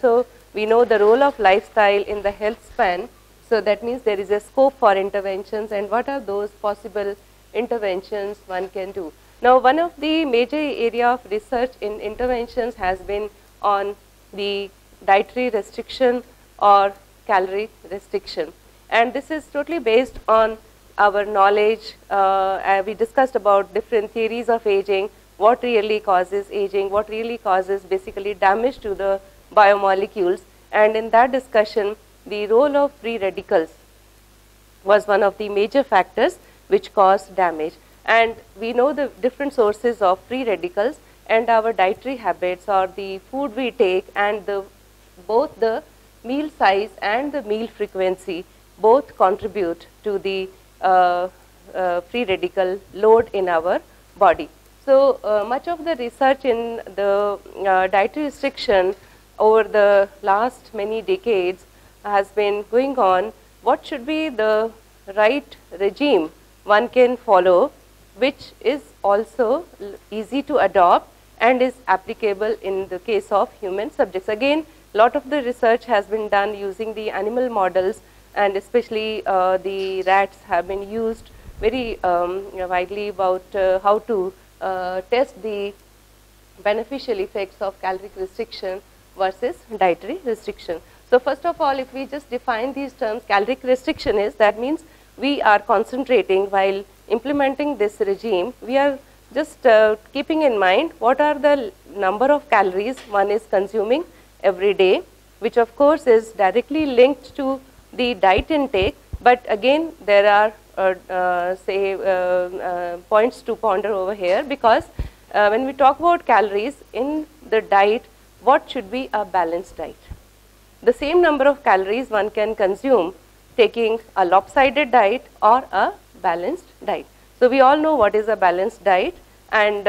also we know the role of lifestyle in the health span. So that means there is a scope for interventions, and what are those possible interventions one can do. Now, one of the major area of research in interventions has been on the dietary restriction or calorie restriction, and this is totally based on our knowledge. We discussed about different theories of aging, what really causes aging, what really causes basically damage to the biomolecules, and in that discussion the role of free radicals was one of the major factors which caused damage. And we know the different sources of free radicals, and our dietary habits or the food we take, and both the meal size and the meal frequency both contribute to the free radical load in our body. So much of the research in the dietary restriction over the last many decades has been going on. What should be the right regime one can follow, which is also easy to adopt and is applicable in the case of human subjects. Again, lot of the research has been done using the animal models, and especially the rats have been used very widely about how to test the beneficial effects of caloric restriction versus dietary restriction. So first of all, if we just define these terms, caloric restriction is, that means we are concentrating while implementing this regime, we are just keeping in mind what are the number of calories one is consuming every day, which of course is directly linked to the diet intake, but again there are points to ponder over here, because when we talk about calories in the diet, what should be a balanced diet? The same number of calories one can consume taking a lopsided diet or a balanced diet. So we all know what is a balanced diet, and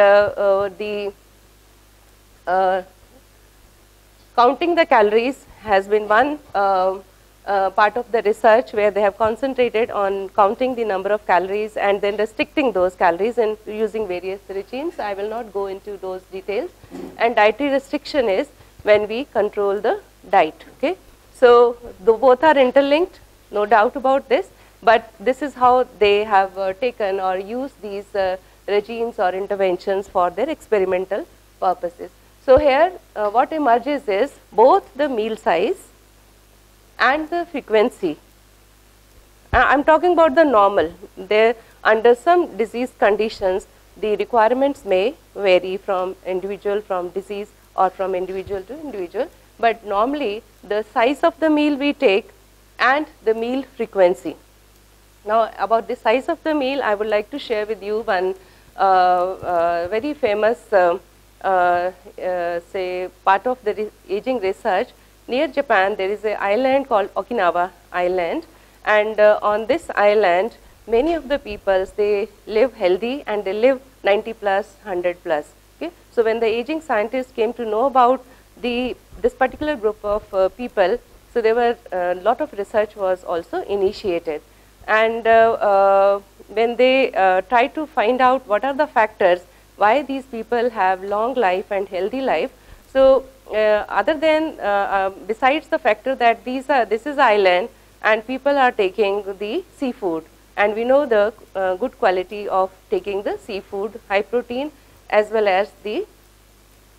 counting the calories has been one part of the research where they have concentrated on counting the number of calories and then restricting those calories and using various regimes. I will not go into those details. And dietary restriction is when we control the diet. Okay, so both are interlinked, no doubt about this, but this is how they have taken or used these regimes or interventions for their experimental purposes. So here what emerges is both the meal size and the frequency. I am talking about the normal. There, under some disease conditions, the requirements may vary from individual, from disease, or from individual to individual, but normally the size of the meal we take and the meal frequency. Now about the size of the meal, I would like to share with you one very famous say part of the aging research. Near Japan, there is an island called Okinawa Island, and on this island, many of the peoples, they live healthy and they live 90 plus, 100 plus. Okay? So when the aging scientists came to know about this particular group of people, so there were a lot of research was also initiated, and when they tried to find out what are the factors why these people have long life and healthy life. So other than besides the factor that this is island and people are taking the seafood, and we know the good quality of taking the seafood, high protein, as well as the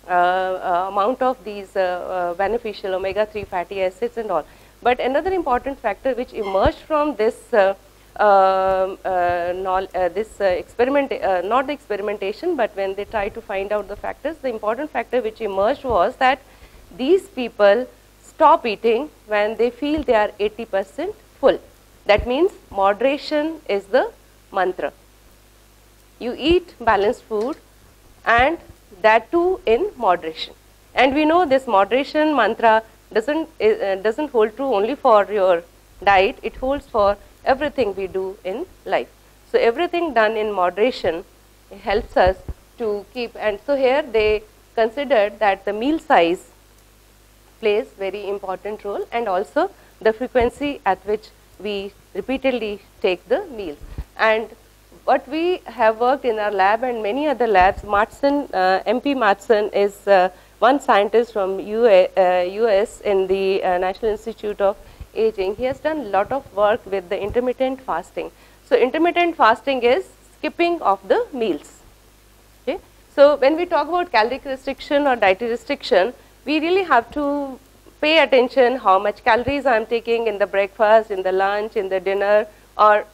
amount of these beneficial omega-3 fatty acids and all. But another important factor which emerged from this experiment, not the experimentation, but when they try to find out the factors, the important factor which emerged was that these people stop eating when they feel they are 80% full. That means moderation is the mantra. You eat balanced food, and that too in moderation. And we know this moderation mantra doesn't hold true only for your diet, it holds for everything we do in life. So everything done in moderation helps us to keep, and so here they considered that the meal size plays very important role, and also the frequency at which we repeatedly take the meals. And what we have worked in our lab and many other labs, Matson, MP Matson is one scientist from US in the National Institute of Aging, he has done a lot of work with the intermittent fasting. So intermittent fasting is skipping of the meals. Okay. So when we talk about caloric restriction or dietary restriction, we really have to pay attention how much calories I am taking in the breakfast, in the lunch, in the dinner, or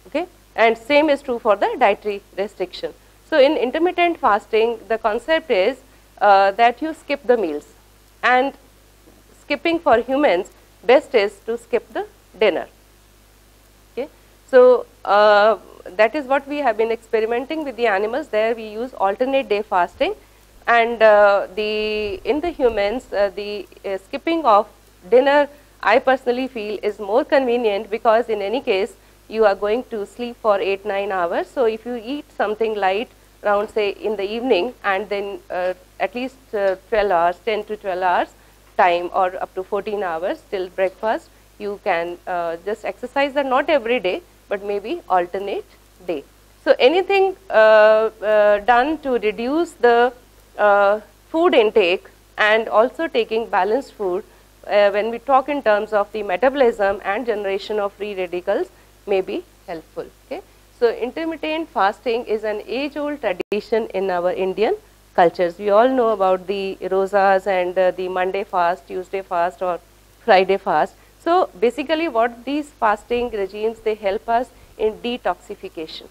okay, and same is true for the dietary restriction. So in intermittent fasting, the concept is that you skip the meals, and skipping for humans best is to skip the dinner. Okay. So that is what we have been experimenting with the animals. There we use alternate day fasting, and in the humans the skipping of dinner, I personally feel, is more convenient, because in any case you are going to sleep for 8-9 hours. So if you eat something light around, say, in the evening, and then at least 12 hours, 10 to 12 hours time, or up to 14 hours till breakfast, you can just exercise that, not every day, but maybe alternate day. So anything done to reduce the food intake, and also taking balanced food, when we talk in terms of the metabolism and generation of free radicals, may be helpful. Okay. So intermittent fasting is an age-old tradition in our Indian cultures. We all know about the rosas and the Monday fast, Tuesday fast, or Friday fast. So basically what these fasting regimes, they help us in detoxification.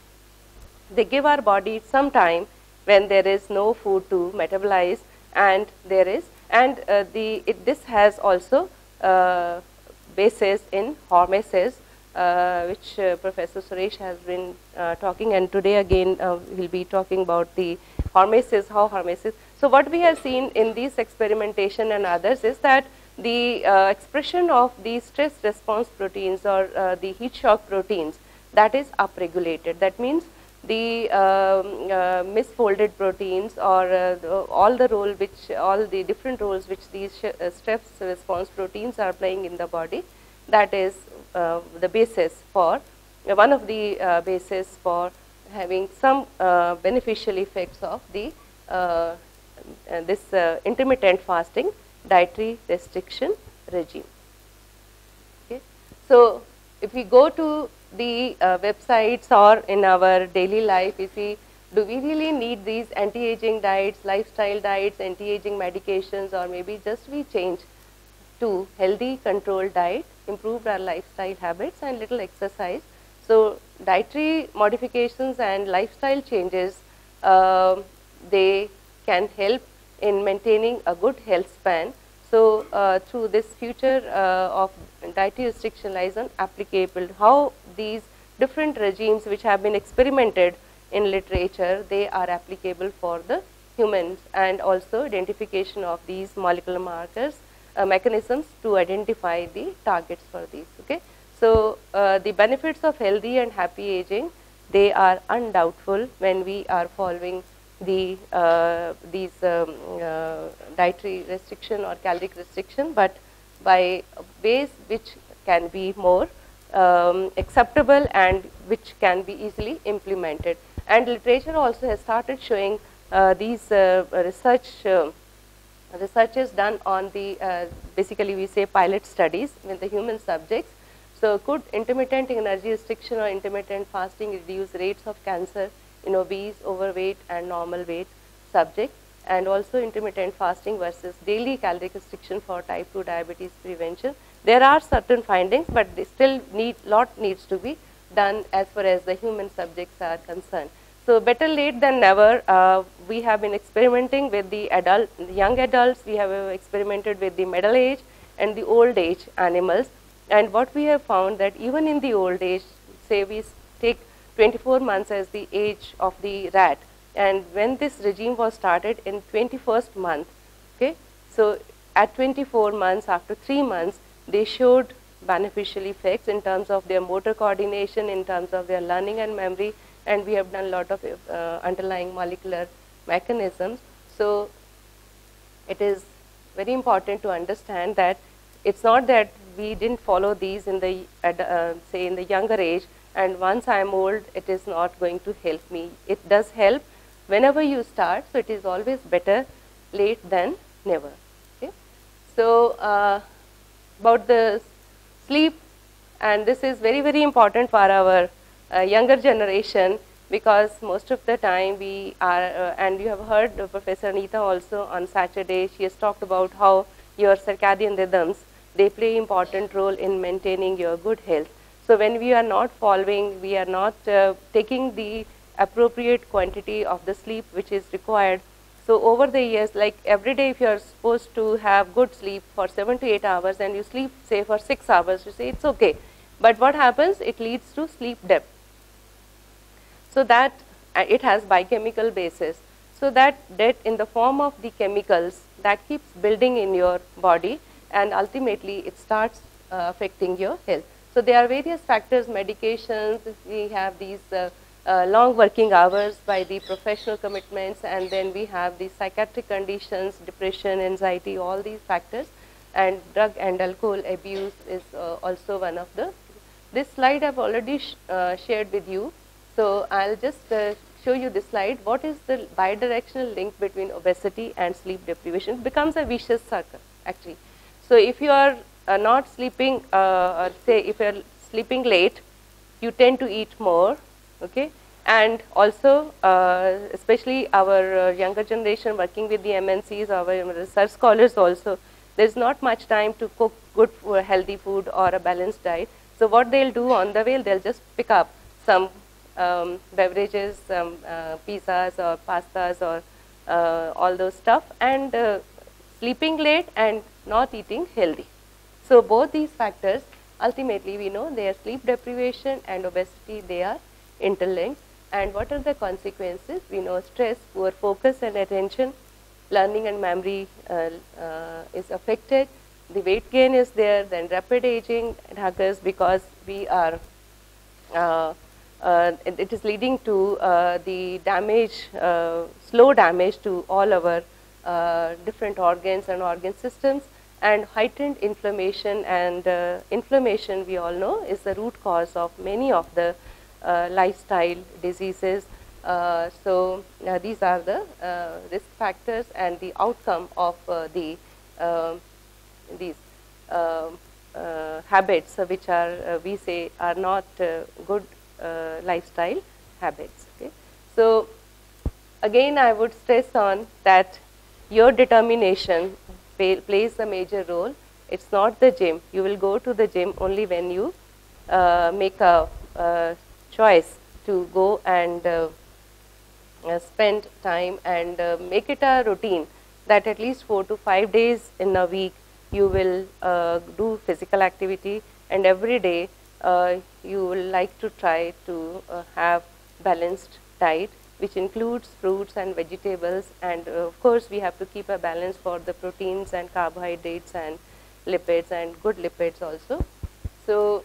They give our body some time when there is no food to metabolize, and there is, and this has also basis in hormesis, which Professor Suresh has been talking, and today again we'll be talking about the hormesis, how hormesis. So what we have seen in these experimentation and others is that the expression of the stress response proteins, or the heat shock proteins, that is upregulated. That means the misfolded proteins, or all the different roles which these stress response proteins are playing in the body, that is the basis for, one of the basis for having some beneficial effects of the this intermittent fasting dietary restriction regime. Okay. So if we go to the websites or in our daily life, we see, do we really need these anti-aging diets, lifestyle diets, anti-aging medications, or maybe just we change to healthy controlled diet, improved our lifestyle habits and little exercise. So dietary modifications and lifestyle changes, they can help in maintaining a good health span. So through this future of dietary restriction lies on applicable, how these different regimes which have been experimented in literature, they are applicable for the humans, and also identification of these molecular markers, mechanisms to identify the targets for these. Okay. So the benefits of healthy and happy aging, they are undoubtful when we are following the these dietary restriction or caloric restriction, but by ways which can be more acceptable and which can be easily implemented. And literature also has started showing these research is done on the basically we say pilot studies with the human subjects. So could intermittent energy restriction or intermittent fasting reduce rates of cancer in obese, overweight and normal weight subjects, and also intermittent fasting versus daily caloric restriction for type 2 diabetes prevention? There are certain findings, but they still lot needs to be done as far as the human subjects are concerned. So better late than never. We have been experimenting with the young adults, we have experimented with the middle age and the old age animals, and what we have found that even in the old age, say we take 24 months as the age of the rat, and when this regime was started in 21st month, okay, so at 24 months, after 3 months, they showed beneficial effects in terms of their motor coordination, in terms of their learning and memory, and we have done a lot of underlying molecular mechanisms. So it is very important to understand that it's not that we didn't follow these in the say in the younger age, and once I am old it is not going to help me. It does help whenever you start, so it is always better late than never. Okay. So, about the sleep, and this is very, very important for our younger generation, because most of the time we are, and you have heard Professor Anita also on Saturday, she has talked about how your circadian rhythms, they play important role in maintaining your good health. So when we are not following, we are not taking the appropriate quantity of the sleep which is required. So over the years, like every day if you are supposed to have good sleep for 7 to 8 hours and you sleep say for 6 hours, you say it's okay. But what happens? It leads to sleep debt. So that it has biochemical basis. So that debt in the form of the chemicals that keeps building in your body, and ultimately it starts affecting your health. So there are various factors, medications, we have these long working hours by the professional commitments, and then we have the psychiatric conditions, depression, anxiety, all these factors, and drug and alcohol abuse is also one of the. This slide I have already shared with you. So I'll just show you this slide. What is the bidirectional link between obesity and sleep deprivation? It becomes a vicious circle actually. So if you are not sleeping, or say if you are sleeping late, you tend to eat more, okay? And also, especially our younger generation working with the MNCs, our research scholars also, there's not much time to cook good healthy food or a balanced diet. So what they'll do on the way, they'll just pick up some beverages, some pizzas or pastas or all those stuff, and sleeping late and not eating healthy. So both these factors, ultimately we know they are sleep deprivation and obesity, they are interlinked. And what are the consequences? We know stress, poor focus and attention, learning and memory is affected, the weight gain is there, then rapid aging occurs because we are it is leading to the damage, slow damage to all our different organs and organ systems, and heightened inflammation. And inflammation, we all know, is the root cause of many of the lifestyle diseases. So these are the risk factors and the outcome of these habits, which are we say are not good lifestyle habits. Okay. So again I would stress on that your determination plays a major role. It's not the gym. You will go to the gym only when you make a choice to go and spend time and make it a routine that at least 4 to 5 days in a week you will do physical activity, and every day you will like to try to have balanced diet, which includes fruits and vegetables, and of course we have to keep a balance for the proteins and carbohydrates and lipids, and good lipids also. So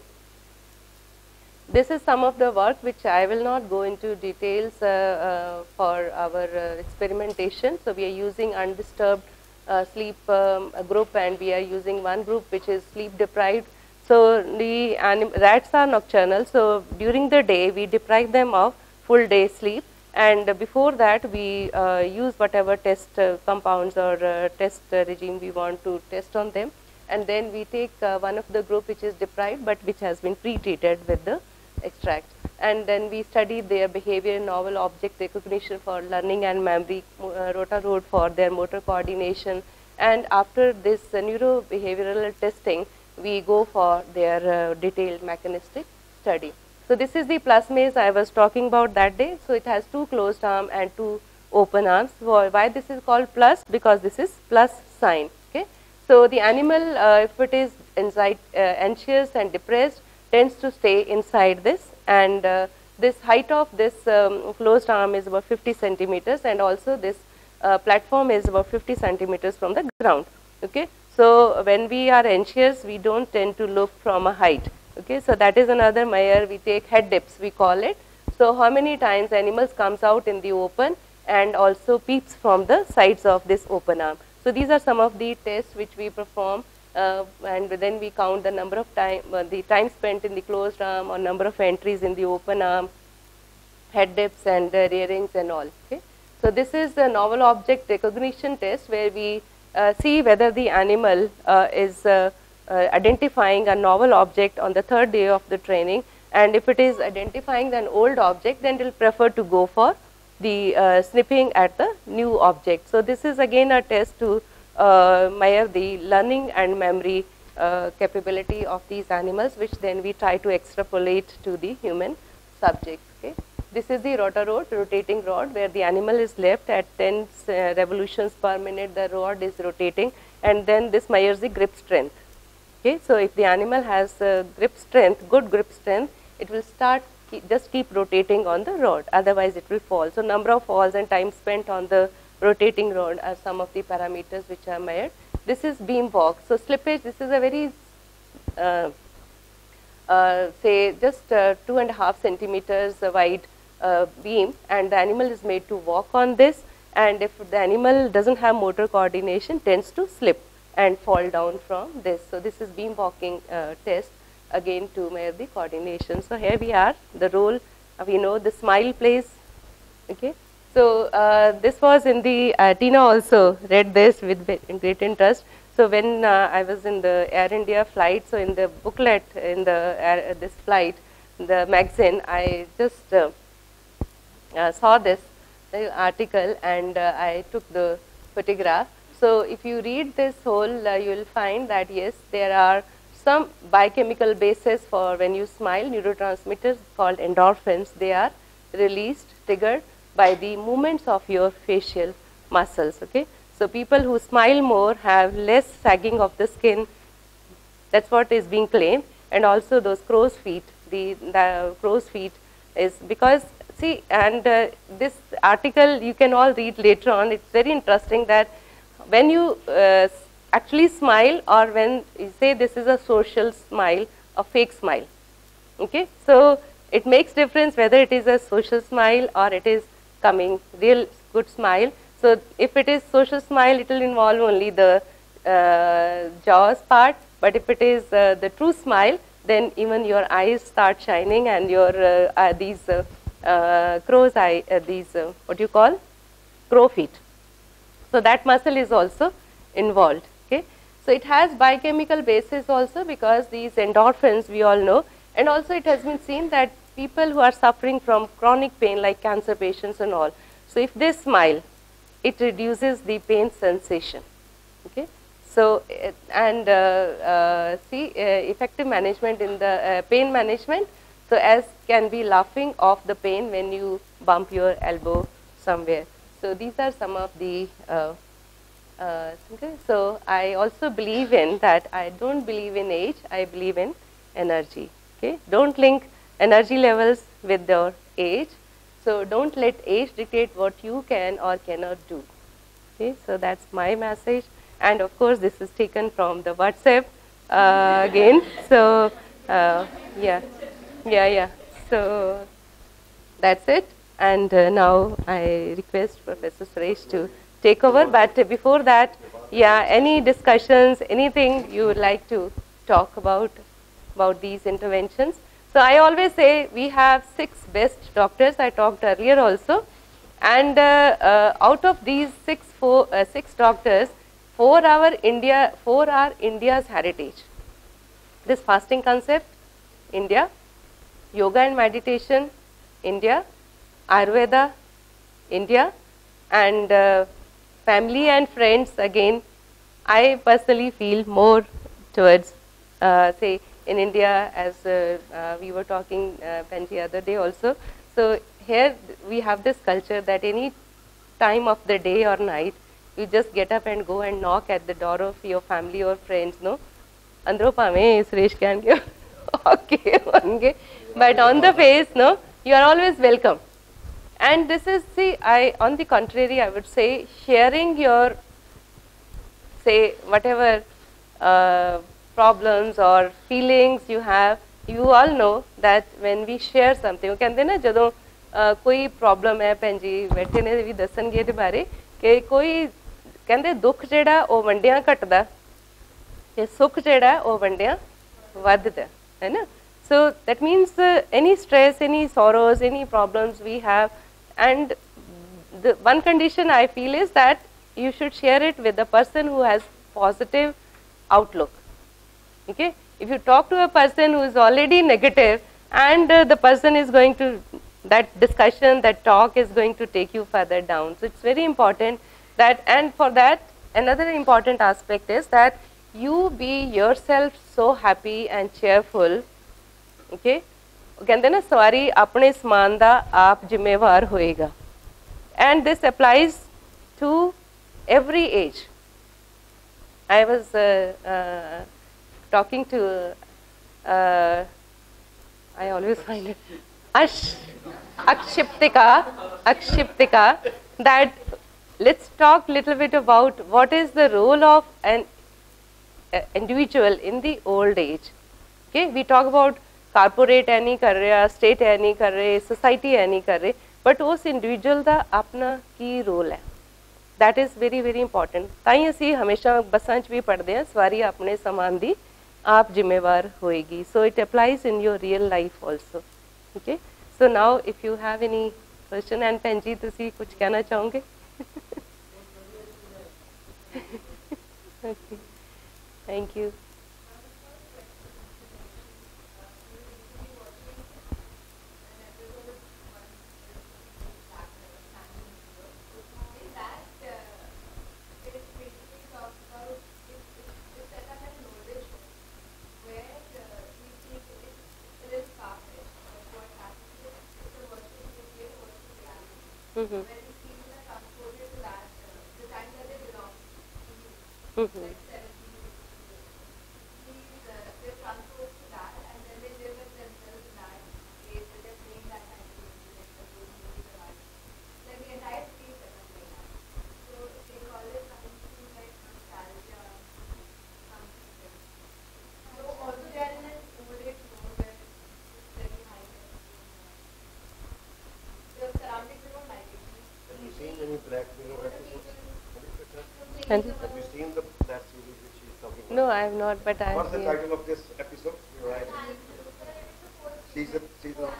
this is some of the work which I will not go into details for our experimentation. So we are using undisturbed sleep group, and we are using one group which is sleep deprived. So the rats are nocturnal, so during the day we deprive them of full day sleep, and before that we use whatever test compounds or test regime we want to test on them, and then we take one of the group which is deprived but which has been pre-treated with the extract, and then we study their behavior in novel object recognition for learning and memory, rotarod for their motor coordination, and after this neurobehavioral testing we go for their detailed mechanistic study. So this is the plus maze I was talking about that day. So it has 2 closed arms and 2 open arms. Why this is called plus? Because this is plus sign. Okay. So the animal, if it is anxious and depressed, tends to stay inside this, and this height of this closed arm is about 50 centimeters, and also this platform is about 50 centimeters from the ground. Okay. So when we are anxious, we don't tend to look from a height. Okay. So that is another measure. We take head dips, we call it. So how many times animals comes out in the open and also peeps from the sides of this open arm. So these are some of the tests which we perform, and then we count the number of time, the time spent in the closed arm, or number of entries in the open arm, head dips and rearings and all. Okay. So this is the novel object recognition test, where we see whether the animal is identifying a novel object on the third day of the training, and if it is identifying an old object, then it will prefer to go for the snipping at the new object. So this is again a test to measure the learning and memory capability of these animals, which then we try to extrapolate to the human subjects. Okay. This is the rotating rod, where the animal is left at 10 revolutions per minute, the rod is rotating, and then this measures the grip strength. Okay. So if the animal has grip strength, good grip strength, it will start just keep rotating on the rod, otherwise it will fall. So number of falls and time spent on the rotating rod are some of the parameters which are measured. This is beam walk. So slippage, this is a very say just 2.5 centimeters wide beam, and the animal is made to walk on this, and if the animal doesn't have motor coordination, tends to slip and fall down from this. So this is beam walking test, again to measure the coordination. So here we are, the role, we know the smile plays. Okay. So this was in the, Tina also read this with great interest. So when I was in the Air India flight, so in the booklet, in the this flight, the magazine, I just saw this article, and I took the photograph. So if you read this whole, you will find that yes, there are some biochemical basis for when you smile, neurotransmitters called endorphins, they are released, triggered by the movements of your facial muscles. Okay. So people who smile more have less sagging of the skin, that's what is being claimed, and also those crow's feet, the crow's feet is because, see, and this article you can all read later on, it's very interesting that when you actually smile, or when you say this is a social smile, a fake smile. Okay. So it makes difference whether it is a social smile or it is coming real good smile. So if it is social smile, it will involve only the jaws part, but if it is the true smile, then even your eyes start shining, and your these crow's eye, these what do you call, crow feet. So that muscle is also involved. Okay. So it has biochemical basis also, because these endorphins we all know, and also it has been seen that people who are suffering from chronic pain like cancer patients and all, so if they smile, it reduces the pain sensation. Okay. So and see effective management in the pain management, so as can be laughing off the pain when you bump your elbow somewhere. So these are some of the okay. So I also believe in that, I don't believe in age, I believe in energy. Okay. Don't link energy levels with your age. So don't let age dictate what you can or cannot do. Okay. So that's my message, and of course this is taken from the WhatsApp again. So yeah. So that's it, and now I request Professor Suresh to take over, but before that, yeah, any discussions, anything you would like to talk about these interventions. So I always say we have 6 best doctors, I talked earlier also, and out of these 6 doctors, 4 are India's heritage. This fasting concept, India; yoga and meditation, India; Ayurveda, India; and family and friends, again, I personally feel more towards, say, in India, as we were talking the other day also. So here we have this culture that any time of the day or night, you just get up and go and knock at the door of your family or friends, no? Andro pame Suresh can give okay, but on the face, no, you are always welcome. And this is, see, on the contrary, I would say, sharing your, say, whatever problems or feelings you have, you all know that when we share something, कहते ना जदों कोई problem है पंजी बैठे ने भी दसन गे दे बारे कि कोई कहते दुख जेड़ा ओ वंडियां घटदा ते सुख जेड़ा ओ वंडियां वधदा है ना. So that means any stress, any sorrows, any problems we have, and the one condition I feel is that you should share it with the person who has positive outlook. Okay? If you talk to a person who is already negative and the person is going to, that discussion, that talk is going to take you further down. So it's very important that, and for that, another important aspect is that you be yourself so happy and cheerful. Okay? ਕਹਿੰਦੇ ਨਾ ਸਵਾਰੀ ਆਪਣੇ ਸਮਾਨ ਦਾ ਆਪ ਜ਼ਿੰਮੇਵਾਰ ਹੋਏਗਾ. And this applies to every age. I was talking to, I always find it, Akshiptika, that let's talk little bit about what is the role of an individual in the old age. Okay, we talk about corporate है नहीं कर रहे, state है नहीं कर रहे, society है नहीं कर रहे, but उस individual दा अपना की role है. That is very very important. ताई असी हमेशा बसां च भी पढ़ते हैं सवारी अपने समान दी आप जिम्मेवार होएगी. So it applies in your real life also. Okay. So now if you have any question, and Penji तुसी कुछ कहना चाहोगे? Okay. Thank you. Mm-hmm. Mm-hmm. Have you seen that series which she is talking about? No, I have not, but I have. What's the title of this episode? You're right. Season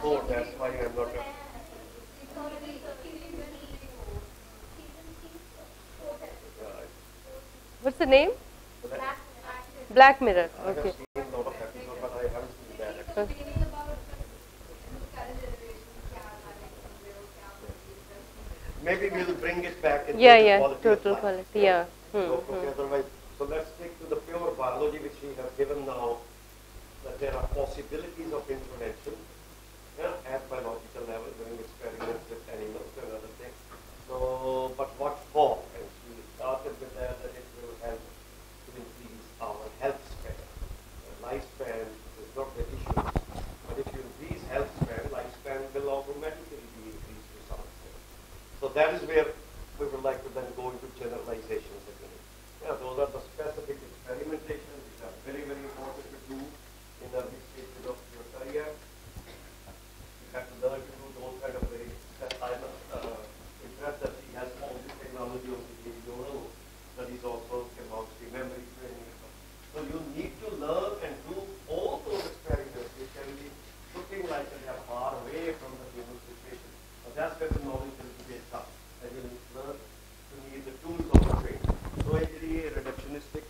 4, that's why I am not. What's the name? Black Mirror. Okay. I have seen a lot of episodes, but I haven't seen that episode. Maybe we'll bring it back in total quality, yeah. Otherwise, so let's stick to the pure biology which we have given now, that there are possibilities of intervention at biological level, doing experiments with animals and other things. So, but what for? And we started with that it will help to increase our health span. Lifespan is not the issue, but if you increase health span, lifespan will automatically be increased to some extent. So that is where we would like to then go into generalizations again. Yeah, those are the specific experimentations which are very, very important to do in early stages of your career. You have to learn to do those kind of very, I'm impressed that she has all the technology of the behavioral studies also, chemistry, memory training. So you need to learn and do all those experiments which can be looking like they are far away from the human situation. But that's where the knowledge will be based up. And you learn to need the tools of the brain. So actually reductionistic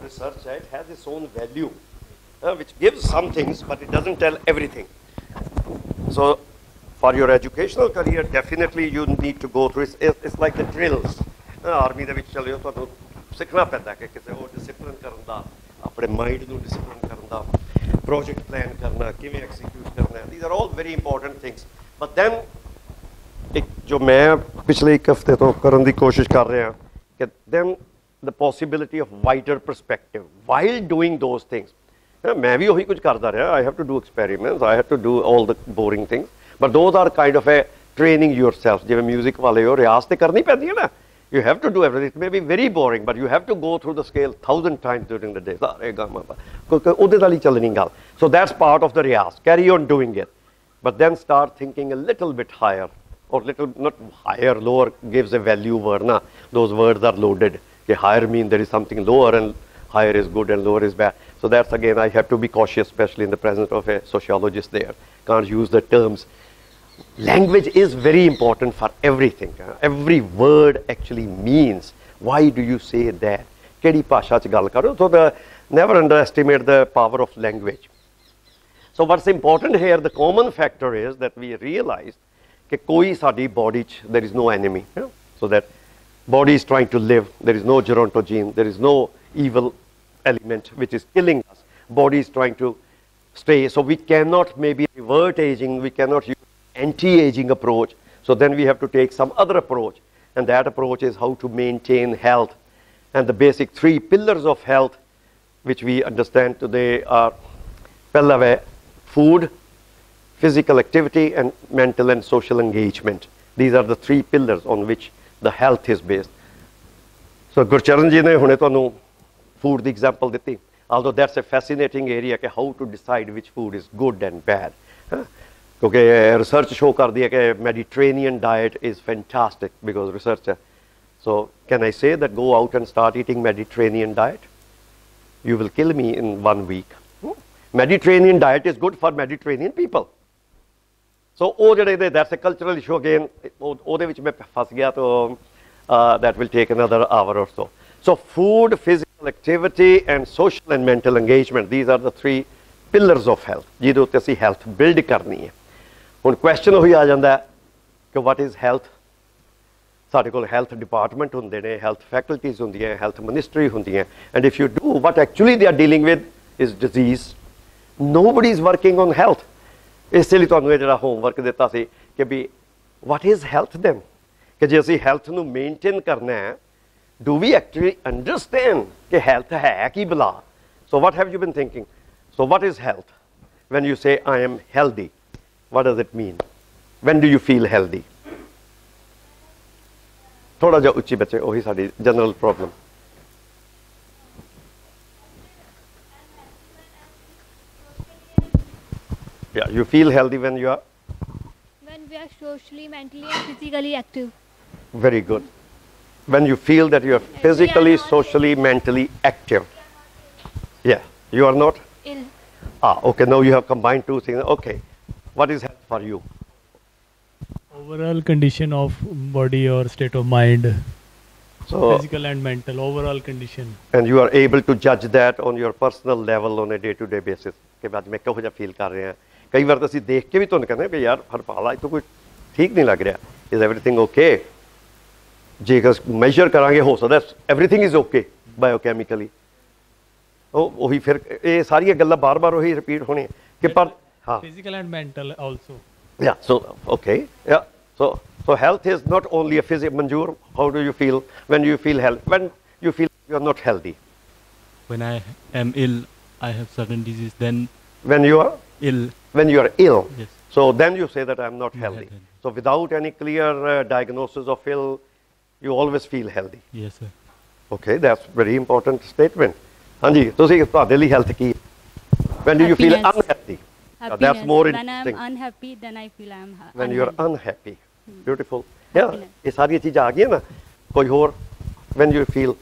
research it has its own value, which gives some things, but it doesn't tell everything. So for your educational career, definitely you need to go through it. It's like the drills. Army ਦੇ ਵਿੱਚ ਚਲੇ ਹੋ ਤੁਹਾਨੂੰ ਸਿੱਖਣਾ ਪੈਂਦਾ ਕਿ ਕਿਸੇ ਹੋਰ ਡਿਸਪਲਿਨ ਕਰਨ ਦਾ, ਆਪਣੇ ਮਾਈਂਡ ਨੂੰ ਡਿਸਪਲਿਨ ਕਰਨ ਦਾ, ਪ੍ਰੋਜੈਕਟ ਪਲਾਨ ਕਰਨਾ, ਕਿਵੇਂ ਐਕਸੀਕਿਊਟ ਕਰਨਾ. These are all very important things. But then ਇੱਕ ਜੋ ਮੈਂ ਪਿਛਲੇ ਇੱਕ ਹਫ਼ਤੇ ਤੋਂ ਕਰਨ ਦੀ ਕੋਸ਼ਿਸ਼ ਕਰ ਰਿਹਾ ਕਿ then the possibility of wider perspective while doing those things. ਮੈਂ ਵੀ ਉਹੀ ਕੁਝ ਕਰਦਾ ਰਿਹਾ. I have to do experiments, I have to do all the boring things, but those are kind of a training yourself. ਜਿਵੇਂ music ਵਾਲੇ ਹੋ, ਰਿਆਜ਼ ਤੇ ਕਰਨੀ ਪੈਂਦੀ ਹੈ ਨਾ. You have to do everything. It may be very boring, but you have to go through the scale 1,000 times during the day. ਉਹਦੇ ਨਾਲ ਹੀ ਚੱਲਣੀ ਗੱਲ. So that's part of the riyaz. Carry on doing it. But then start thinking a little bit higher. Or little, not higher, lower gives a value word. Na. Those words are loaded. Okay, higher mean there is something lower and higher is good and lower is bad. So that's again, I have to be cautious, especially in the presence of a sociologist there. Can't use the terms. Language is very important for everything. Every word actually means. Why do you say that? Kehdi bhasha ch gall karo. So never underestimate the power of language. So what's important here, the common factor is that we realize that koi saadi body ch, there is no enemy. So that body is trying to live, there is no gerontogene, there is no evil element which is killing us. Body is trying to stay. So we cannot maybe revert aging, we cannot use anti-aging approach. So then we have to take some other approach. And that approach is how to maintain health. And the basic 3 pillars of health which we understand today are food, physical activity, and mental and social engagement. These are the 3 pillars on which the health is based. So Gurcharan ji ne hune tonu food the example diti. Although that's a fascinating area ke how to decide which food is good and bad. Because research show kar diya ke Mediterranean diet is fantastic because research. So can I say that go out and start eating Mediterranean diet? You will kill me in 1 week. Mediterranean diet is good for Mediterranean people. So that's a cultural issue again. That will take another hour or so. So food, physical activity, and social and mental engagement. These are the 3 pillars of health. Jidho te assi health build karni hai. Hun question hoyi aa janda hai कि what is health? ਸਾਡੇ ਕੋਲ health department ਹੁੰਦੇ ਨੇ, health faculties ਹੁੰਦੀਆਂ, health ministry ਹੁੰਦੀਆਂ. And if you do, what actually they are dealing with is disease. Nobody is working on health. ਇਸ ਲਈ ਤੁਹਾਨੂੰ ਇਹ ਜਿਹੜਾ homework ਦਿੱਤਾ ਸੀ ਕਿ ਵੀ what is health then? ਕਿ ਜੇ ਅਸੀਂ health ਨੂੰ maintain ਕਰਨਾ ਹੈ, do we actually understand ਕਿ health ਹੈ ਕੀ ਭਲਾ? So what have you been thinking? So what is health? When you say I am healthy, what does it mean? When do you feel healthy? थोड़ा जा उच्ची बच्चे वही sari general problem. Yeah, you feel healthy when you are? When we are socially, mentally and physically active. Very good. When you feel that you are physically, socially, mentally active. Yeah, you are not? Ill. Okay, now you have combined 2 things. Okay, what is health for you? Overall condition of body or state of mind. So, physical and mental, overall condition. And you are able to judge that on your personal level on a day-to-day basis. कि आज मैं कहो जा feel कर रहे हैं. कई बार तो ਅਸੀਂ देख के भी तो कहते हैं कि यार हरपाला तो कोई ठीक नहीं लग रहा. Is everything okay? जे अगर measure करांगे हो सकता है everything is okay biochemically. वही फिर ये सारी गल्लां बार-बार वही repeat होनी कि पर हाँ. Physical and mental also. Yeah. So okay. Yeah. So health is not only a physical. Manjoor, how do you feel when you feel health? When you feel you are not healthy? When I am ill, I have certain disease. Then when you are ill. When you are ill. Yes. So then you say that I am not healthy. So without any clear diagnosis of ill, you always feel healthy. Yes, sir. Okay, that's very important statement. Hanji, ਤੁਸੀਂ ਤੁਹਾਡੇ ਲਈ health Ki? When do you feel unhealthy? That's more interesting. When I am unhappy, then I feel I am unhappy. When you are unhappy. Beautiful. Yeah, ये सारी चीज़ें आ गई ना. कोई और when you feel.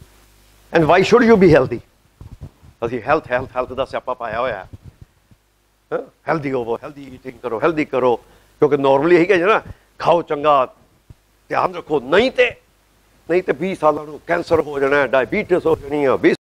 And why should you be healthy? ਅਸੀਂ health ਦਾ ਸਿਆਪਾ ਪਾਇਆ ਹੋਇਆ ਹੈ. Healthy ਹੋਵੋ, healthy eating ਕਰੋ, healthy ਕਰੋ. ਕਿਉਂਕਿ normally ਇਹੀ ਕਹਿੰਦੇ ਨਾ ਖਾਓ ਚੰਗਾ, ਧਿਆਨ ਰੱਖੋ, ਨਹੀਂ ਤੇ 20 ਸਾਲਾਂ ਨੂੰ ਕੈਂਸਰ ਹੋ ਜਾਣਾ, ਡਾਇਬੀਟਿਸ ਹੋ ਜਾਣੀ ਹੈ,